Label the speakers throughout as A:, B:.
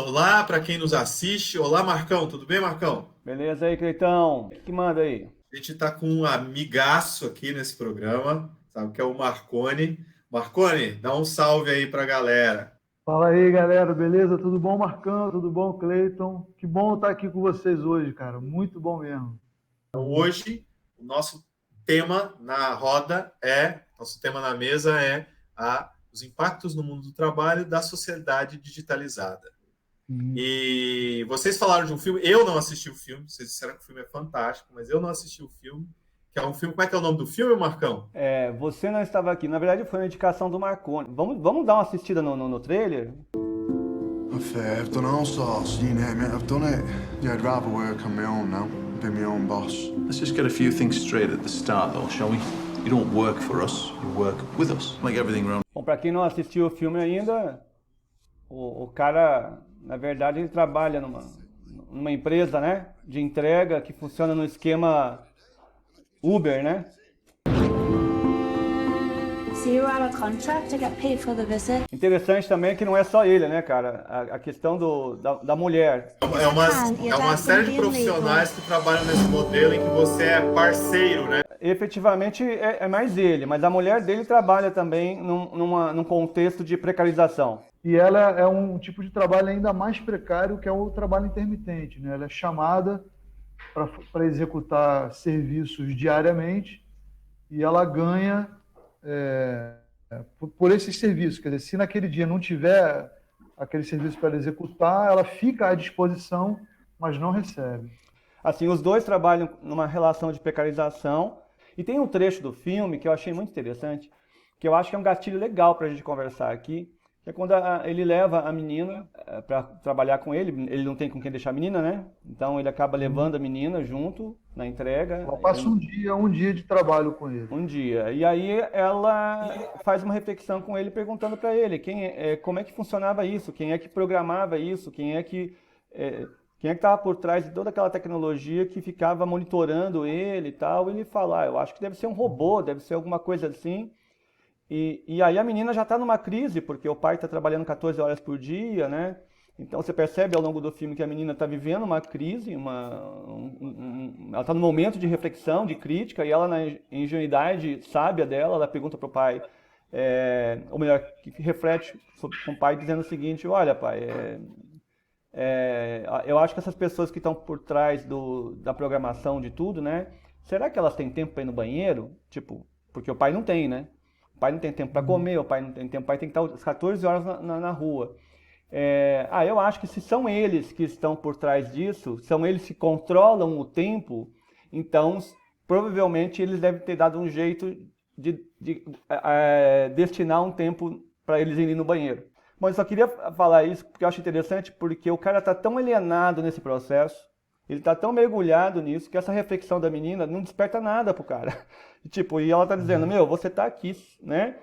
A: Olá para quem nos assiste. Olá, Marcão. Tudo bem, Marcão?
B: Beleza aí, Cleitão? O que manda aí?
A: A gente está com um amigaço aqui nesse programa, sabe, que é o Marcone. Marcone, dá um salve aí para a galera.
C: Fala aí, galera, beleza? Tudo bom, Marcão? Tudo bom, Cleiton? Que bom estar aqui com vocês hoje, cara. Muito bom mesmo.
A: Então, hoje, o nosso tema na roda nosso tema na mesa é os impactos no mundo do trabalho da sociedade digitalizada. E vocês falaram de um filme, eu não assisti o filme, vocês disseram que o filme é fantástico, mas eu não assisti o filme, que é um filme, como é que é o nome do filme, Marcão?
B: Você não estava aqui. Na verdade, foi uma indicação do Marconi. Vamos dar uma assistida no trailer?
D: I've done all sorts, you name it, I've done it. Yeah, I'd rather work on my own now, be my own boss.
E: Let's just get a few things straight at the start, though, shall we? You don't work for us, you work with us. Like everything around.
B: Bom, para quem não assistiu o filme ainda, o cara, na verdade, ele trabalha numa empresa, né, de entrega que funciona no esquema Uber, né?
F: So you're out of contract to get paid for the visit?
B: Interessante também que não é só ele, né, cara? A questão da mulher.
A: É uma série de profissionais que trabalham nesse modelo em que você é parceiro, né?
B: Efetivamente é mais ele, mas a mulher dele trabalha também num contexto de precarização.
C: E ela é um tipo de trabalho ainda mais precário, que é o trabalho intermitente, né? Ela é chamada para executar serviços diariamente e ela ganha por esses serviços. Quer dizer, se naquele dia não tiver aquele serviço para executar, ela fica à disposição, mas não recebe.
B: Assim, os dois trabalham numa relação de precarização. E tem um trecho do filme que eu achei muito interessante, que eu acho que é um gatilho legal para a gente conversar aqui, que é quando ele leva a menina para trabalhar com ele não tem com quem deixar a menina, né? Então ele acaba levando a menina junto na entrega.
C: Ela passa um dia de trabalho com ele.
B: Um dia. E aí ela faz uma reflexão com ele, perguntando para ele como é que funcionava isso, quem é que programava isso, quem é que estava por trás de toda aquela tecnologia que ficava monitorando ele e tal. E ele fala, eu acho que deve ser um robô, deve ser alguma coisa assim. E aí a menina já está numa crise, porque o pai está trabalhando 14 horas por dia, né? Então você percebe ao longo do filme que a menina está vivendo uma crise, ela está num momento de reflexão, de crítica, e ela, na ingenuidade sábia dela, ela pergunta para o pai, ou melhor, que reflete com o pai dizendo o seguinte, olha pai, eu acho que essas pessoas que estão por trás da programação de tudo, né? Será que elas têm tempo para ir no banheiro? Tipo, porque o pai não tem, né? O pai não tem tempo para comer, o pai não tem tempo, o pai tem que estar às 14 horas na rua. Eu acho que se são eles que estão por trás disso, são eles que controlam o tempo, então provavelmente eles devem ter dado um jeito de destinar um tempo para eles irem no banheiro. Bom, eu só queria falar isso porque eu acho interessante, porque o cara está tão alienado nesse processo, ele está tão mergulhado nisso, que essa reflexão da menina não desperta nada pro cara. E ela está dizendo, você está aqui, né,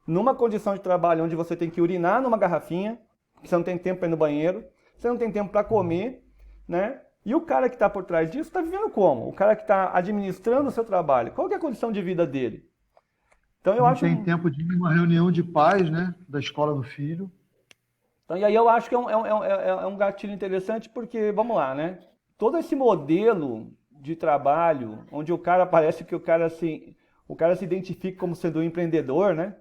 B: numa condição de trabalho onde você tem que urinar numa garrafinha, você não tem tempo para ir no banheiro, você não tem tempo para comer, né? E o cara que está por trás disso está vivendo como? O cara que está administrando o seu trabalho, qual que é a condição de vida dele? Então eu acho...
C: Tem tempo de ir numa reunião de pais, né, da escola do filho.
B: Então, e aí eu acho que é um gatilho interessante porque, vamos lá, né? Todo esse modelo de trabalho, onde o cara parece que o cara se identifica como sendo um empreendedor, né?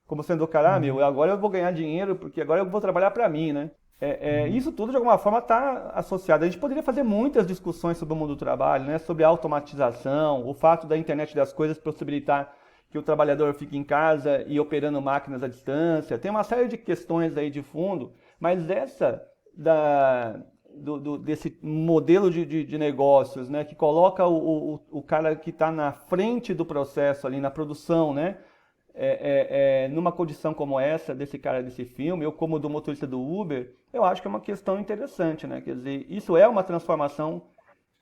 B: Como sendo o cara, agora eu vou ganhar dinheiro porque agora eu vou trabalhar para mim, né? Isso tudo de alguma forma está associado. A gente poderia fazer muitas discussões sobre o mundo do trabalho, né? Sobre a automatização, o fato da internet das coisas possibilitar que o trabalhador fique em casa e operando máquinas à distância. Tem uma série de questões aí de fundo, mas desse modelo de negócios, né, que coloca o cara que está na frente do processo ali, na produção, né, numa condição como essa, desse cara desse filme, ou como do motorista do Uber, eu acho que é uma questão interessante, né, quer dizer, isso é uma transformação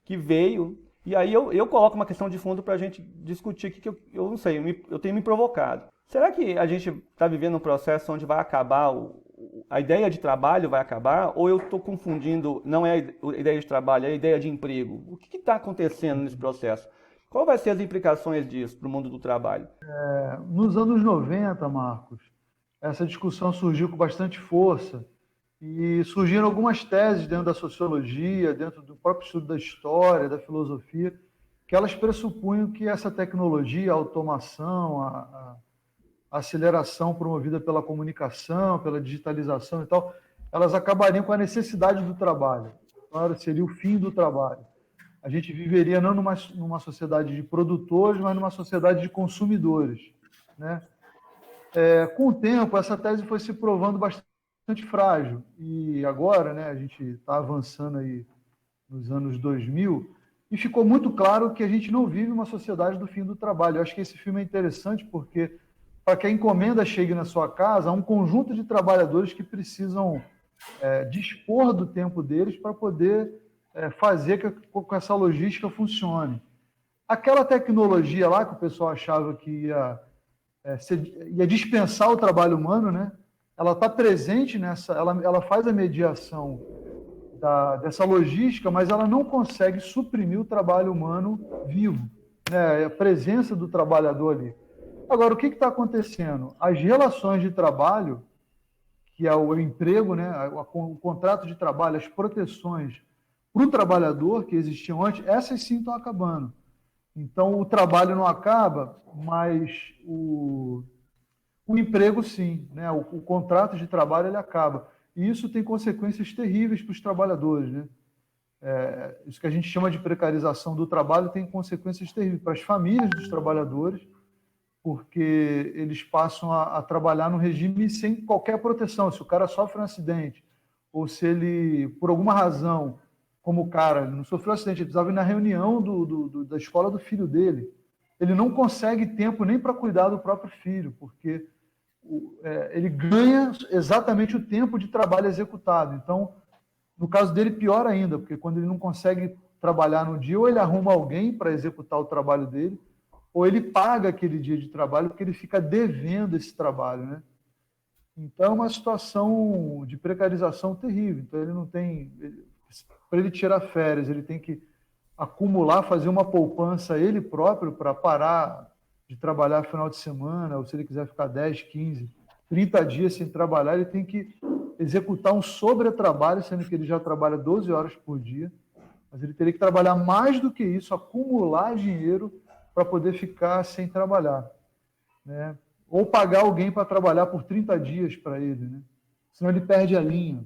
B: que veio, e aí eu coloco uma questão de fundo para a gente discutir aqui, que eu não sei, eu tenho me provocado. Será que a gente está vivendo um processo onde vai acabar a ideia de trabalho vai acabar, ou eu estou confundindo, não é a ideia de trabalho, é a ideia de emprego? O que está acontecendo nesse processo? Qual vai ser as implicações disso para o mundo do trabalho?
C: Nos anos 90, Marcos, essa discussão surgiu com bastante força E surgiram algumas teses dentro da sociologia, dentro do próprio estudo da história, da filosofia, que elas pressupunham que essa tecnologia, a automação, a aceleração promovida pela comunicação, pela digitalização e tal, elas acabariam com a necessidade do trabalho. Claro, seria o fim do trabalho. A gente viveria não numa sociedade de produtores, mas numa sociedade de consumidores, né? Com o tempo, essa tese foi se provando bastante frágil. E agora, né, a gente está avançando aí nos anos 2000, e ficou muito claro que a gente não vive uma sociedade do fim do trabalho. Eu acho que esse filme é interessante porque, para que a encomenda chegue na sua casa, há um conjunto de trabalhadores que precisam dispor do tempo deles para poder fazer que essa logística funcione. Aquela tecnologia lá que o pessoal achava que ia dispensar o trabalho humano, né? Ela está presente nessa, ela faz a mediação dessa logística, mas ela não consegue suprimir o trabalho humano vivo, né? A presença do trabalhador ali. Agora, o que está acontecendo? As relações de trabalho, que é o emprego, né? O contrato de trabalho, as proteções para o trabalhador que existiam antes, essas sim estão acabando. Então, o trabalho não acaba, mas o emprego sim, né? O contrato de trabalho ele acaba. E isso tem consequências terríveis para os trabalhadores, né? Isso que a gente chama de precarização do trabalho tem consequências terríveis para as famílias dos trabalhadores, porque eles passam a trabalhar no regime sem qualquer proteção. Se o cara sofre um acidente, ou se ele, por alguma razão, como o cara não sofreu um acidente, ele precisava ir na reunião da escola do filho dele, ele não consegue tempo nem para cuidar do próprio filho, porque ele ganha exatamente o tempo de trabalho executado. Então, no caso dele, pior ainda, porque quando ele não consegue trabalhar no dia, ou ele arruma alguém para executar o trabalho dele, ou ele paga aquele dia de trabalho porque ele fica devendo esse trabalho, né? Então, é uma situação de precarização terrível. Então, ele não tem... Para ele tirar férias, ele tem que acumular, fazer uma poupança ele próprio para parar de trabalhar final de semana, ou se ele quiser ficar 10, 15, 30 dias sem trabalhar, ele tem que executar um sobretrabalho, sendo que ele já trabalha 12 horas por dia, mas ele teria que trabalhar mais do que isso, acumular dinheiro para poder ficar sem trabalhar, né? Ou pagar alguém para trabalhar por 30 dias para ele, né? Senão ele perde a linha.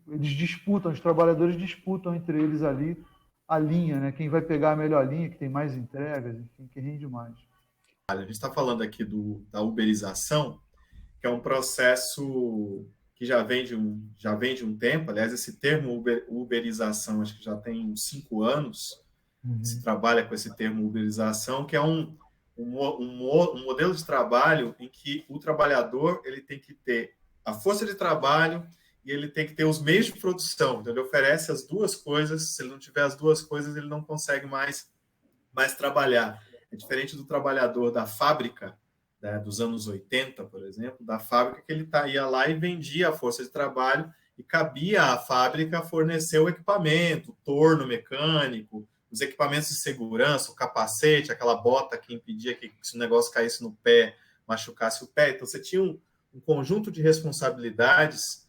C: Eles disputam, os trabalhadores disputam entre eles ali a linha, né? Quem vai pegar a melhor linha, que tem mais entregas, enfim, que rende mais.
A: A gente está falando aqui da uberização, que é um processo que já vem de um tempo. Aliás, esse termo uberização, acho que já tem uns 5 anos, que se trabalha com esse termo uberização, que é um modelo de trabalho em que o trabalhador ele tem que ter a força de trabalho e ele tem que ter os meios de produção. Então, ele oferece as duas coisas. Se ele não tiver as duas coisas, ele não consegue mais trabalhar. É diferente do trabalhador da fábrica, né, dos anos 80, por exemplo, da fábrica, que ele ia lá e vendia a força de trabalho e cabia à fábrica fornecer o equipamento, o torno mecânico, os equipamentos de segurança, o capacete, aquela bota que impedia que se o negócio caísse no pé, machucasse o pé. Então, você tinha um conjunto de responsabilidades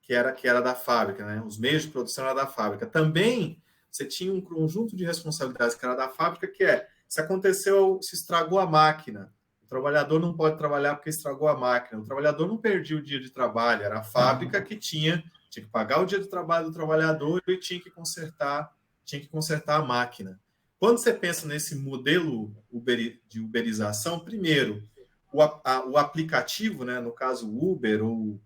A: que era da fábrica, né? Os meios de produção era da fábrica. Também você tinha um conjunto de responsabilidades que era da fábrica, que se aconteceu, se estragou a máquina, o trabalhador não pode trabalhar porque estragou a máquina. O trabalhador não perdia o dia de trabalho, era a fábrica que tinha que pagar o dia de trabalho do trabalhador e tinha que consertar a máquina. Quando você pensa nesse modelo de uberização, primeiro, o aplicativo, né, no caso Uber ou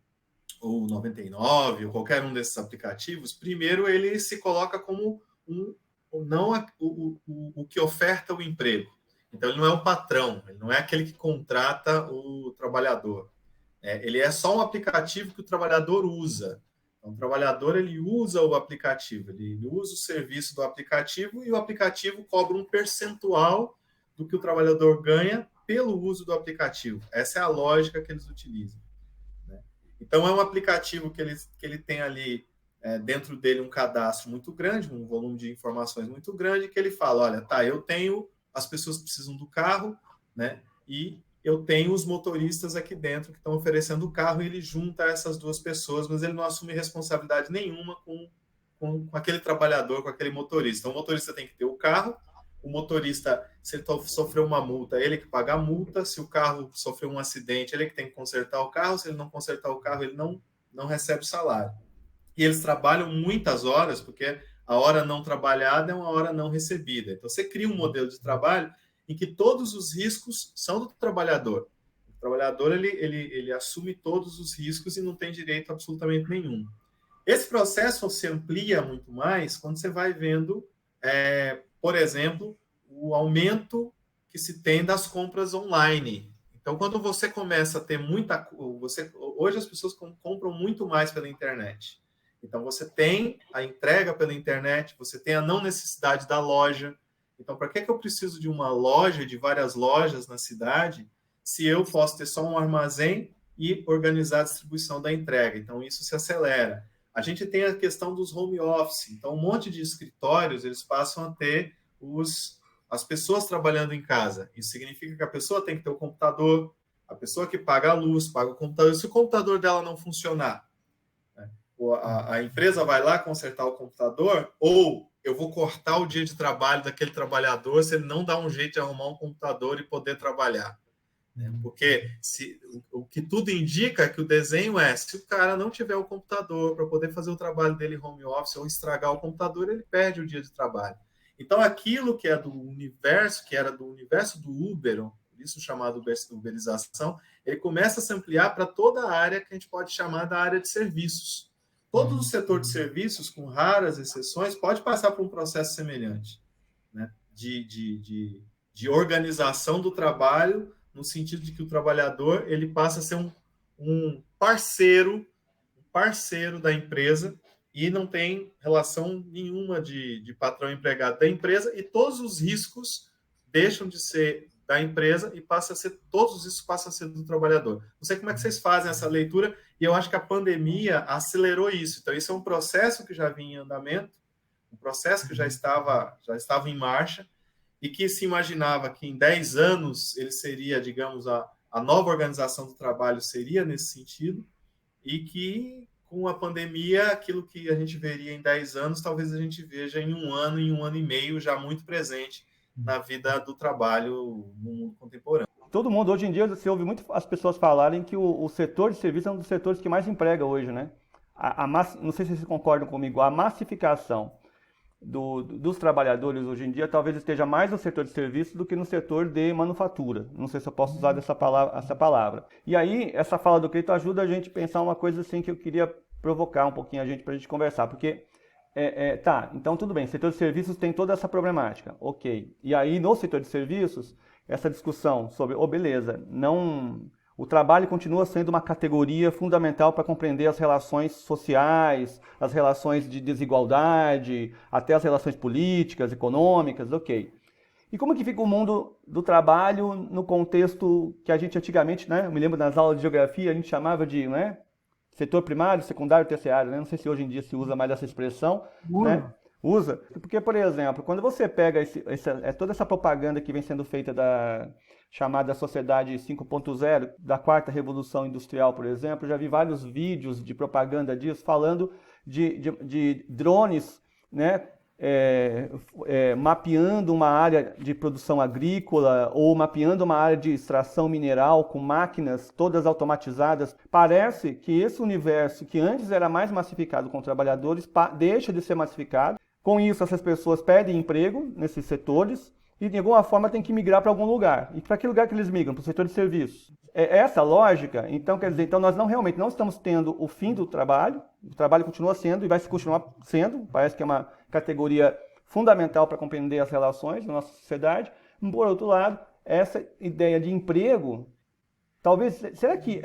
A: 99, ou qualquer um desses aplicativos, primeiro ele se coloca como o que oferta o emprego. Então, ele não é o patrão, ele não é aquele que contrata o trabalhador. Ele é só um aplicativo que o trabalhador usa. Então, o trabalhador ele usa o aplicativo, ele usa o serviço do aplicativo e o aplicativo cobra um percentual do que o trabalhador ganha pelo uso do aplicativo. Essa é a lógica que eles utilizam, né? Então, é um aplicativo que ele tem ali dentro dele um cadastro muito grande, um volume de informações muito grande, que ele fala, olha, tá, eu tenho as pessoas que precisam do carro, né? E eu tenho os motoristas aqui dentro que estão oferecendo o carro e ele junta essas duas pessoas, mas ele não assume responsabilidade nenhuma com aquele trabalhador, com aquele motorista. Então, o motorista tem que ter o carro, o motorista, se ele sofreu uma multa, ele que paga a multa, se o carro sofreu um acidente, ele que tem que consertar o carro, se ele não consertar o carro, ele não recebe salário. E eles trabalham muitas horas, porque a hora não trabalhada é uma hora não recebida. Então, você cria um modelo de trabalho em que todos os riscos são do trabalhador. O trabalhador, ele assume todos os riscos e não tem direito absolutamente nenhum. Esse processo se amplia muito mais quando você vai vendo, por exemplo, o aumento que se tem das compras online. Então, quando você começa a ter hoje as pessoas compram muito mais pela internet. Então, você tem a entrega pela internet, você tem a não necessidade da loja. Então, para que eu preciso de uma loja, de várias lojas na cidade, se eu posso ter só um armazém e organizar a distribuição da entrega? Então, isso se acelera. A gente tem a questão dos home office. Então, um monte de escritórios, eles passam a ter as pessoas trabalhando em casa. Isso significa que a pessoa tem que ter o computador, a pessoa que paga a luz, paga o computador. Se o computador dela não funcionar, a empresa vai lá consertar o computador, ou eu vou cortar o dia de trabalho daquele trabalhador se ele não dá um jeito de arrumar um computador e poder trabalhar. Porque o que tudo indica é que o desenho se o cara não tiver o computador para poder fazer o trabalho dele home office ou estragar o computador, ele perde o dia de trabalho. Então, aquilo que é do universo, que era do universo do Uber, isso chamado uberização, ele começa a se ampliar para toda a área que a gente pode chamar da área de serviços. Todo o setor de serviços, com raras exceções, pode passar por um processo semelhante, né? de organização do trabalho, no sentido de que o trabalhador ele passa a ser um parceiro da empresa e não tem relação nenhuma de patrão empregado da empresa, e todos os riscos deixam de ser da empresa e todos os riscos passam a ser do trabalhador. Não sei como é que vocês fazem essa leitura, e eu acho que a pandemia acelerou isso. Então, isso é um processo que já vinha em andamento, um processo que já estava em marcha, e que se imaginava que em 10 anos ele seria, digamos, a nova organização do trabalho seria nesse sentido, e que com a pandemia, aquilo que a gente veria em 10 anos, talvez a gente veja em um ano e meio, já muito presente na vida do trabalho no mundo contemporâneo.
B: Todo mundo, hoje em dia, você ouve muito as pessoas falarem que o setor de serviço é um dos setores que mais emprega hoje, né? Não sei se vocês concordam comigo, a massificação dos trabalhadores hoje em dia talvez esteja mais no setor de serviços do que no setor de manufatura. Não sei se eu posso usar essa palavra. E aí, essa fala do Cleiton ajuda a gente a pensar uma coisa assim que eu queria provocar um pouquinho a gente para a gente conversar, porque então tudo bem, setor de serviços tem toda essa problemática, ok. E aí, no setor de serviços, essa discussão sobre, beleza, o trabalho continua sendo uma categoria fundamental para compreender as relações sociais, as relações de desigualdade, até as relações políticas, econômicas, ok. E como que fica o mundo do trabalho no contexto que a gente antigamente, né, eu me lembro nas aulas de geografia, a gente chamava de, né, setor primário, secundário, terciário, né? Não sei se hoje em dia se usa mais essa expressão, né? Usa. Porque, por exemplo, quando você pega toda essa propaganda que vem sendo feita da chamada Sociedade 5.0, da quarta revolução industrial, por exemplo, eu já vi vários vídeos de propaganda disso, falando de drones, né? Mapeando uma área de produção agrícola ou mapeando uma área de extração mineral com máquinas todas automatizadas. Parece que esse universo que antes era mais massificado com trabalhadores deixa de ser massificado. Com isso, essas pessoas perdem emprego nesses setores e de alguma forma tem que migrar para algum lugar. E para que lugar que eles migram? Para o setor de serviços. É essa lógica? Então, quer dizer, nós realmente não estamos tendo o fim do trabalho. O trabalho continua sendo e vai continuar sendo. Parece que é uma categoria fundamental para compreender as relações da nossa sociedade. Por outro lado, essa ideia de emprego, talvez, será que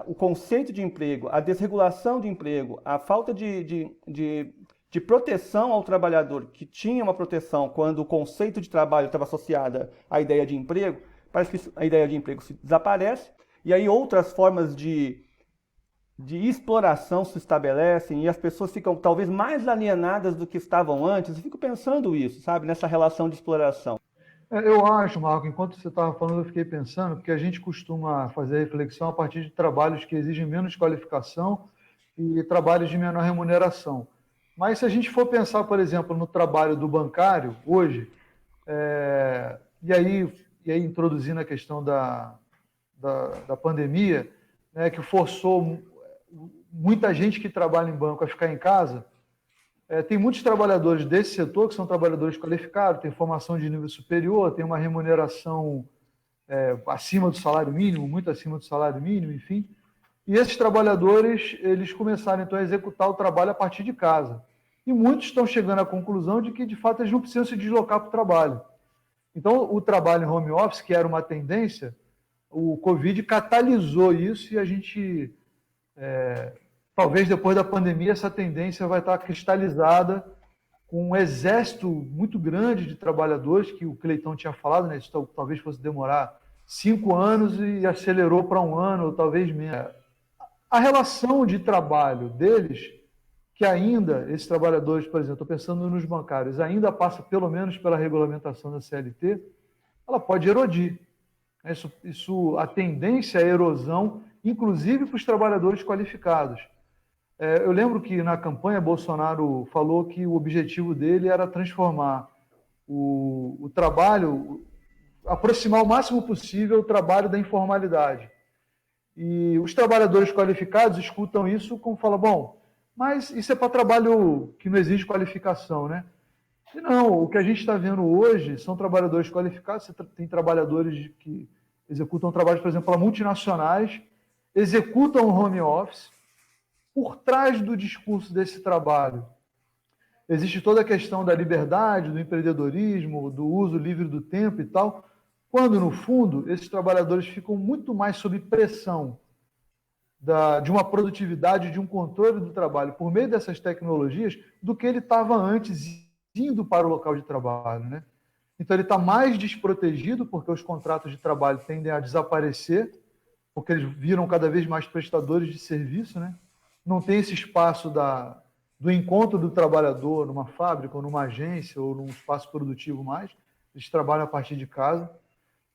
B: o conceito de emprego, a desregulação de emprego, a falta de proteção ao trabalhador, que tinha uma proteção quando o conceito de trabalho estava associado à ideia de emprego, parece que a ideia de emprego se desaparece, e aí outras formas de exploração se estabelecem e as pessoas ficam talvez mais alienadas do que estavam antes. Eu fico pensando isso, sabe, nessa relação de exploração.
C: Eu acho, Marco, enquanto você estava falando, eu fiquei pensando, porque a gente costuma fazer reflexão a partir de trabalhos que exigem menos qualificação e trabalhos de menor remuneração. Mas se a gente for pensar, por exemplo, no trabalho do bancário, hoje, e aí introduzindo a questão da pandemia, né, que forçou muita gente que trabalha em banco a ficar em casa, tem muitos trabalhadores desse setor que são trabalhadores qualificados, têm formação de nível superior, têm uma remuneração acima do salário mínimo, muito acima do salário mínimo, enfim. E esses trabalhadores, eles começaram, então, a executar o trabalho a partir de casa. E muitos estão chegando à conclusão de que, de fato, eles não precisam se deslocar para o trabalho. Então, o trabalho em home office, que era uma tendência, o Covid catalisou isso e a gente, talvez depois da pandemia, essa tendência vai estar cristalizada com um exército muito grande de trabalhadores, que o Cleitão tinha falado, né? Isso talvez fosse demorar 5 anos e acelerou para 1 ano, ou talvez menos. A relação de trabalho deles, que ainda, esses trabalhadores, por exemplo, estou pensando nos bancários, ainda passa pelo menos pela regulamentação da CLT, ela pode erodir. A tendência à erosão, inclusive para os trabalhadores qualificados. Eu lembro que na campanha Bolsonaro falou que o objetivo dele era transformar o trabalho, aproximar o máximo possível o trabalho da informalidade. E os trabalhadores qualificados escutam isso como falam, bom, mas isso é para trabalho que não exige qualificação, né? E não, o que a gente está vendo hoje são trabalhadores qualificados, você tem trabalhadores que executam trabalhos, por exemplo, para multinacionais, executam home office. Por trás do discurso desse trabalho, existe toda a questão da liberdade, do empreendedorismo, do uso livre do tempo e tal, quando, no fundo, esses trabalhadores ficam muito mais sob pressão de uma produtividade, de um controle do trabalho por meio dessas tecnologias, do que ele estava antes indo para o local de trabalho, né? Então, ele está mais desprotegido, porque os contratos de trabalho tendem a desaparecer, porque eles viram cada vez mais prestadores de serviço, né? Não tem esse espaço do encontro do trabalhador numa fábrica, ou numa agência, ou num espaço produtivo mais. Eles trabalham a partir de casa.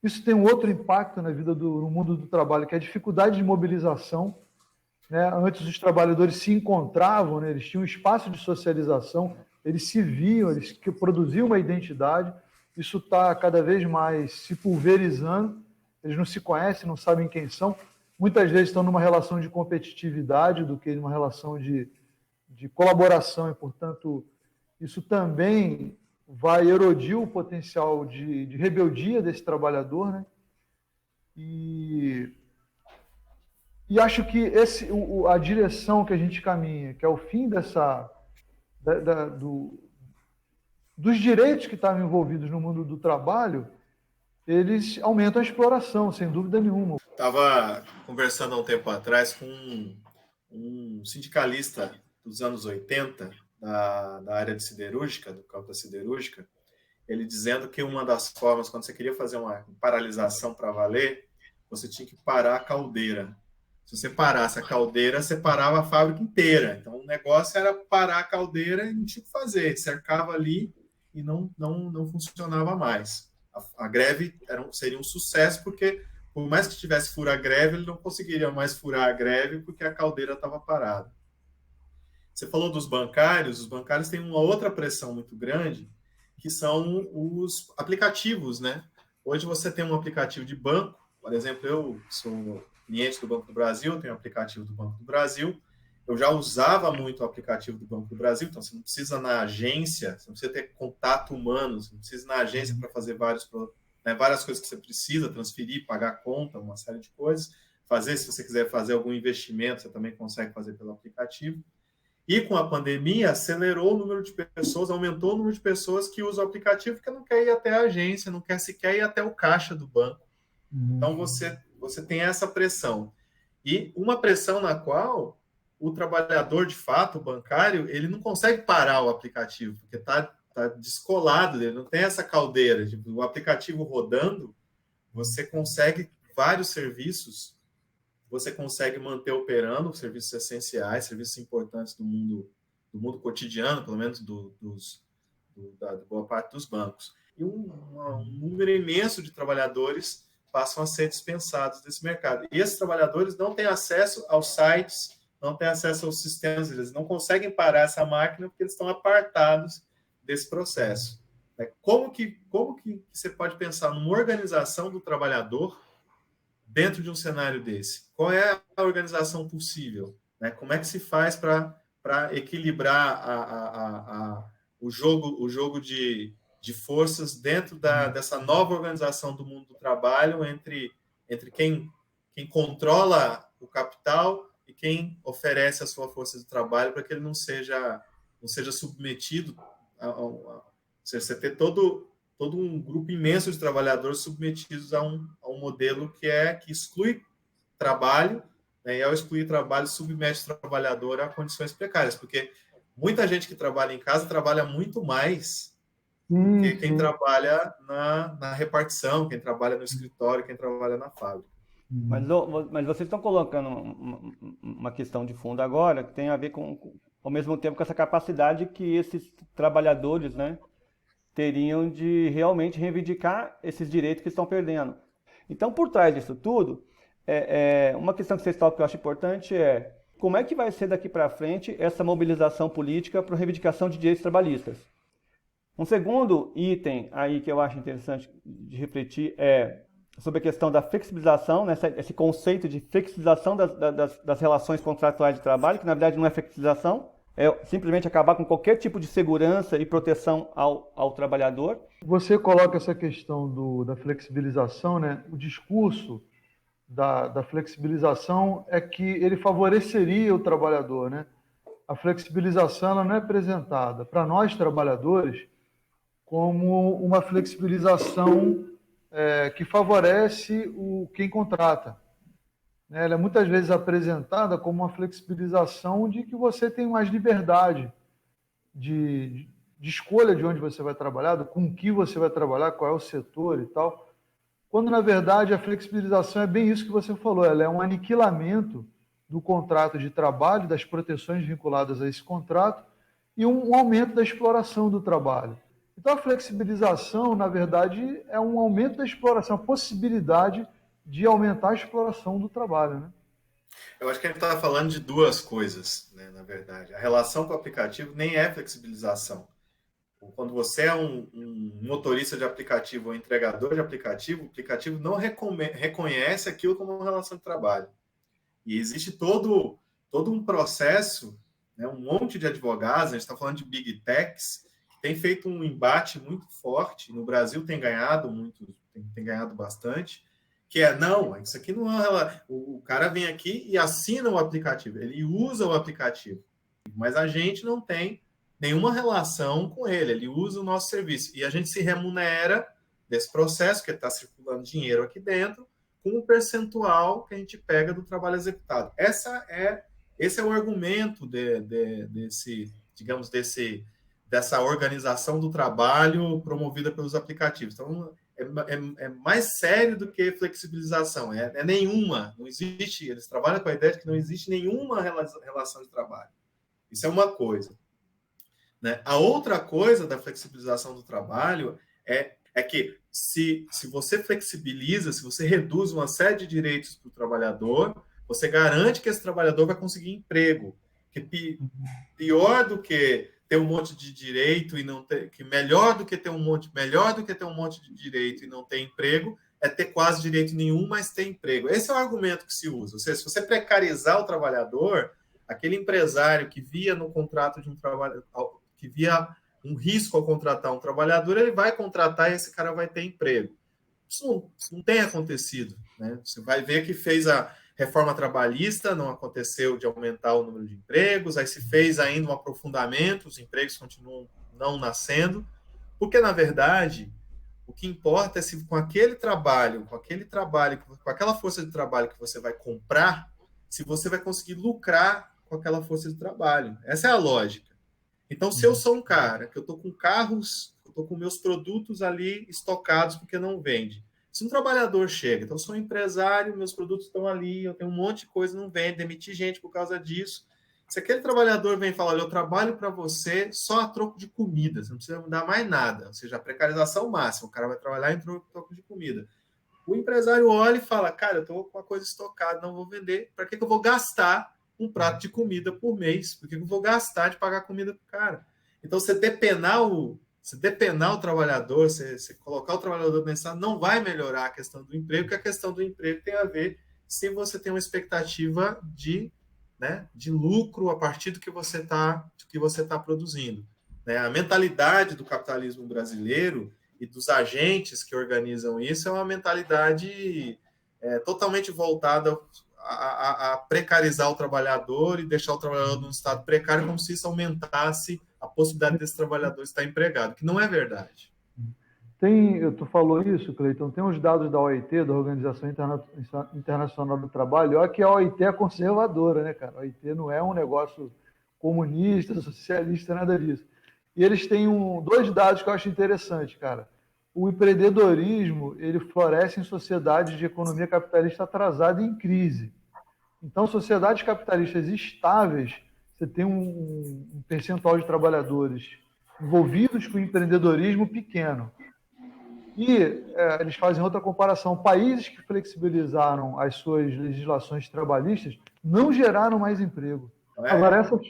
C: Isso tem um outro impacto na vida no mundo do trabalho, que é a dificuldade de mobilização, né? Antes os trabalhadores se encontravam, né? Eles tinham um espaço de socialização, eles se viam, eles produziam uma identidade. Isso está cada vez mais se pulverizando, eles não se conhecem, não sabem quem são. Muitas vezes estão numa relação de competitividade do que numa relação de colaboração, e, portanto, isso também vai erodir o potencial de rebeldia desse trabalhador, né? E acho que a direção que a gente caminha, que é o fim dos direitos que estavam envolvidos no mundo do trabalho, eles aumentam a exploração, sem dúvida nenhuma.
A: Estava conversando há um tempo atrás com um sindicalista dos anos 80, da área de siderúrgica, do campo da siderúrgica, ele dizendo que uma das formas, quando você queria fazer uma paralisação para valer, você tinha que parar a caldeira. Se você parasse a caldeira, você parava a fábrica inteira. Então, o negócio era parar a caldeira e não tinha o que fazer. Cercava ali e não funcionava mais. A greve seria um sucesso, porque, por mais que tivesse fura-greve, ele não conseguiria mais furar a greve, porque a caldeira estava parada. Você falou dos bancários. Os bancários têm uma outra pressão muito grande, que são os aplicativos, né? Hoje você tem um aplicativo de banco. Por exemplo, eu sou cliente do Banco do Brasil, tenho um aplicativo do Banco do Brasil. Eu já usava muito o aplicativo do Banco do Brasil, então você não precisa na agência, você não precisa ter contato humano, você não precisa ir na agência para fazer várias coisas que você precisa, transferir, pagar conta, uma série de coisas. Se você quiser fazer algum investimento, você também consegue fazer pelo aplicativo. E com a pandemia, acelerou o número de pessoas, aumentou o número de pessoas que usam o aplicativo, porque não quer ir até a agência, não quer sequer ir até o caixa do banco. Então, você tem essa pressão. E uma pressão na qual o trabalhador, de fato, o bancário, ele não consegue parar o aplicativo, porque está descolado, ele não tem essa caldeira. Tipo, o aplicativo rodando, você consegue vários serviços, você consegue manter operando, serviços essenciais, serviços importantes do mundo cotidiano, pelo menos da boa parte dos bancos. e um número imenso de trabalhadores passam a ser dispensados desse mercado. E esses trabalhadores não têm acesso aos sites, não têm acesso aos sistemas, eles não conseguem parar essa máquina porque eles estão apartados desse processo. Como que você pode pensar numa organização do trabalhador dentro de um cenário desse? Qual é a organização possível? Como é que se faz para equilibrar o jogo de forças dentro dessa nova organização do mundo do trabalho entre quem controla o capital e quem oferece a sua força de trabalho para que ele não seja submetido você ter todo um grupo imenso de trabalhadores submetidos a um modelo que exclui trabalho, né, e ao excluir trabalho submete o trabalhador a condições precárias, porque muita gente que trabalha em casa trabalha muito mais do que quem trabalha na repartição, quem trabalha no escritório, quem trabalha na fábrica.
B: Mas vocês estão colocando uma questão de fundo agora que tem a ver ao mesmo tempo com essa capacidade que esses trabalhadores, né, teriam de realmente reivindicar esses direitos que estão perdendo. Então, por trás disso tudo, uma questão que vocês tocam que eu acho importante é como é que vai ser daqui para frente essa mobilização política para a reivindicação de direitos trabalhistas. Um segundo item aí que eu acho interessante de refletir é sobre a questão da flexibilização, né, esse conceito de flexibilização das relações contratuais de trabalho, que na verdade não é flexibilização, é simplesmente acabar com qualquer tipo de segurança e proteção ao trabalhador.
C: Você coloca essa questão da flexibilização, né? O discurso da flexibilização é que ele favoreceria o trabalhador, né? A flexibilização ela não é apresentada para nós trabalhadores como uma flexibilização que favorece quem contrata. Ela é muitas vezes apresentada como uma flexibilização de que você tem mais liberdade de escolha de onde você vai trabalhar, com que você vai trabalhar, qual é o setor e tal, quando, na verdade, a flexibilização é bem isso que você falou, ela é um aniquilamento do contrato de trabalho, das proteções vinculadas a esse contrato e um aumento da exploração do trabalho. Então, a flexibilização, na verdade, é um aumento da exploração, a possibilidade de aumentar a exploração do trabalho, né?
A: Eu acho que a gente está falando de duas coisas, né, na verdade. A relação com o aplicativo nem é flexibilização. Quando você é um motorista de aplicativo ou entregador de aplicativo, o aplicativo não reconhece aquilo como uma relação de trabalho. E existe todo um processo, né, um monte de advogados, a gente está falando de Big Techs, que tem feito um embate muito forte, no Brasil tem ganhado bastante, que não, isso aqui não é... O cara vem aqui e assina o aplicativo, ele usa o aplicativo, mas a gente não tem nenhuma relação com ele usa o nosso serviço. E a gente se remunera desse processo, que está circulando dinheiro aqui dentro, com um percentual que a gente pega do trabalho executado. Esse é o argumento dessa organização do trabalho promovida pelos aplicativos. Então, é mais sério do que flexibilização. É nenhuma. Não existe. Eles trabalham com a ideia de que não existe nenhuma relação de trabalho. Isso é uma coisa. Né? A outra coisa da flexibilização do trabalho é que se você flexibiliza, se você reduz uma série de direitos para o trabalhador, você garante que esse trabalhador vai conseguir emprego. Que pior do que ter um monte de direito e não ter, que melhor do que ter um monte de direito e não ter emprego é ter quase direito nenhum, mas ter emprego. Esse é o argumento que se usa. Ou seja, se você precarizar o trabalhador, aquele empresário que via no contrato de um trabalho, que via um risco ao contratar um trabalhador, ele vai contratar e esse cara vai ter emprego. Isso não tem acontecido, né? Você vai ver que fez a reforma trabalhista, não aconteceu de aumentar o número de empregos, aí se fez ainda um aprofundamento, os empregos continuam não nascendo, porque, na verdade, o que importa é se com aquele trabalho, com aquela força de trabalho que você vai comprar, se você vai conseguir lucrar com aquela força de trabalho. Essa é a lógica. Então, se eu sou um cara que eu estou com carros, eu estou com meus produtos ali estocados porque não vende. Se um trabalhador chega, então eu sou um empresário, meus produtos estão ali, eu tenho um monte de coisa, não vende, demiti gente por causa disso. Se aquele trabalhador vem e fala, olha, eu trabalho para você só a troco de comida, você não precisa me dar mais nada, ou seja, a precarização máxima, o cara vai trabalhar em troco de comida. O empresário olha e fala, cara, eu estou com uma coisa estocada, não vou vender, para que eu vou gastar um prato de comida por mês? Por que eu vou gastar de pagar comida para o cara? Então, você depenar o trabalhador, você colocar o trabalhador nessa, não vai melhorar a questão do emprego, porque a questão do emprego tem a ver se você tem uma expectativa de lucro a partir do que você está produzindo. Né? A mentalidade do capitalismo brasileiro e dos agentes que organizam isso é uma mentalidade totalmente voltada a precarizar o trabalhador e deixar o trabalhador num estado precário, como se isso aumentasse a possibilidade desse trabalhador estar empregado, que não é verdade.
C: Tu falou isso, Cleiton, tem os dados da OIT, da Organização Internacional do Trabalho, olha que a OIT é conservadora, né, cara? A OIT não é um negócio comunista, socialista, nada disso. E eles têm dois dados que eu acho interessantes, cara. O empreendedorismo, ele floresce em sociedades de economia capitalista atrasada e em crise. Então, sociedades capitalistas estáveis, você tem um percentual de trabalhadores envolvidos com empreendedorismo pequeno. E eles fazem outra comparação. Países que flexibilizaram as suas legislações trabalhistas não geraram mais emprego. Agora, essa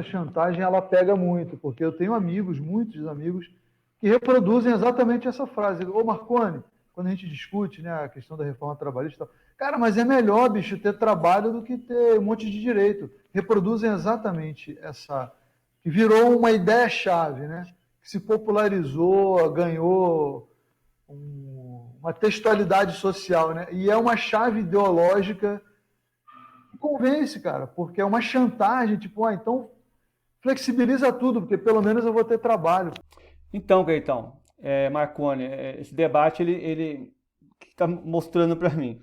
C: chantagem, ela pega muito, porque eu tenho muitos amigos, que reproduzem exatamente essa frase. Ô, Marconi, quando a gente discute, né, a questão da reforma trabalhista, cara, mas é melhor, bicho, ter trabalho do que ter um monte de direito. Reproduzem exatamente essa, que virou uma ideia-chave, né? Que se popularizou, ganhou uma textualidade social, né? E é uma chave ideológica que convence, cara, porque é uma chantagem, tipo, então flexibiliza tudo, porque pelo menos eu vou ter trabalho.
B: Então, Gaetão, Marconi, esse debate ele está mostrando para mim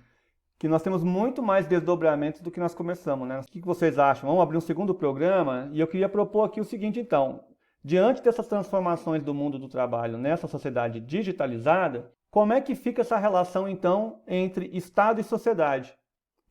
B: que nós temos muito mais desdobramentos do que nós começamos, né? O que vocês acham? Vamos abrir um segundo programa e eu queria propor aqui o seguinte, então. Diante dessas transformações do mundo do trabalho nessa sociedade digitalizada, como é que fica essa relação, então, entre Estado e sociedade?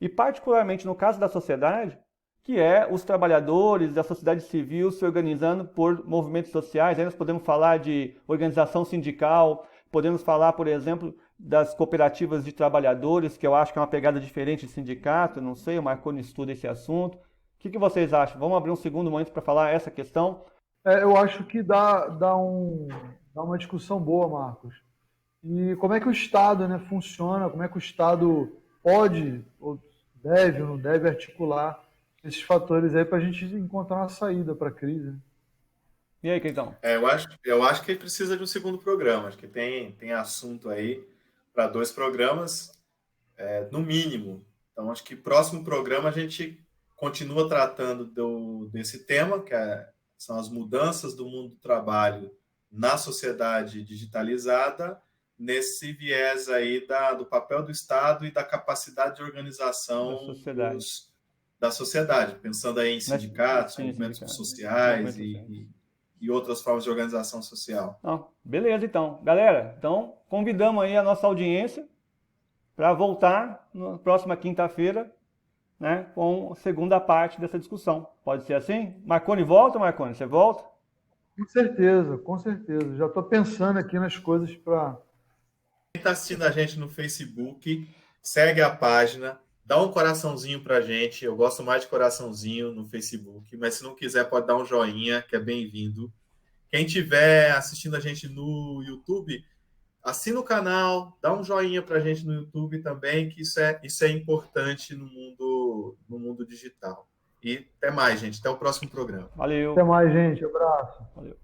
B: E particularmente no caso da sociedade, que é os trabalhadores da sociedade civil se organizando por movimentos sociais. Aí nós podemos falar de organização sindical, podemos falar, por exemplo, das cooperativas de trabalhadores, que eu acho que é uma pegada diferente de sindicato, não sei, o Marconi estuda esse assunto. O que vocês acham? Vamos abrir um segundo momento para falar essa questão?
C: Eu acho que dá uma discussão boa, Marcos. E como é que o Estado, né, funciona, como é que o Estado pode, ou deve ou não deve articular esses fatores aí para a gente encontrar uma saída para a crise.
B: E aí, Cleitão?
A: Eu acho que precisa de um segundo programa. Acho que tem assunto aí para 2 programas, no mínimo. Então, acho que próximo programa a gente continua tratando desse tema, que são as mudanças do mundo do trabalho na sociedade digitalizada, nesse viés aí do papel do Estado e da capacidade de organização da sociedade, pensando aí em sindicatos, movimentos sociais e outras formas de organização social.
B: Beleza, então. Galera, convidamos aí a nossa audiência para voltar na próxima quinta-feira, né, com a segunda parte dessa discussão. Pode ser assim? Marconi volta, Marconi? Você volta?
C: Com certeza, com certeza. Já estou pensando aqui nas coisas para...
A: Quem está assistindo a gente no Facebook, segue a página, dá um coraçãozinho para a gente. Eu gosto mais de coraçãozinho no Facebook, mas se não quiser pode dar um joinha, que é bem-vindo. Quem estiver assistindo a gente no YouTube, assina o canal, dá um joinha para a gente no YouTube também, que isso é importante no mundo digital. E até mais, gente. Até o próximo programa.
B: Valeu.
C: Até mais, gente. Abraço.
B: Valeu.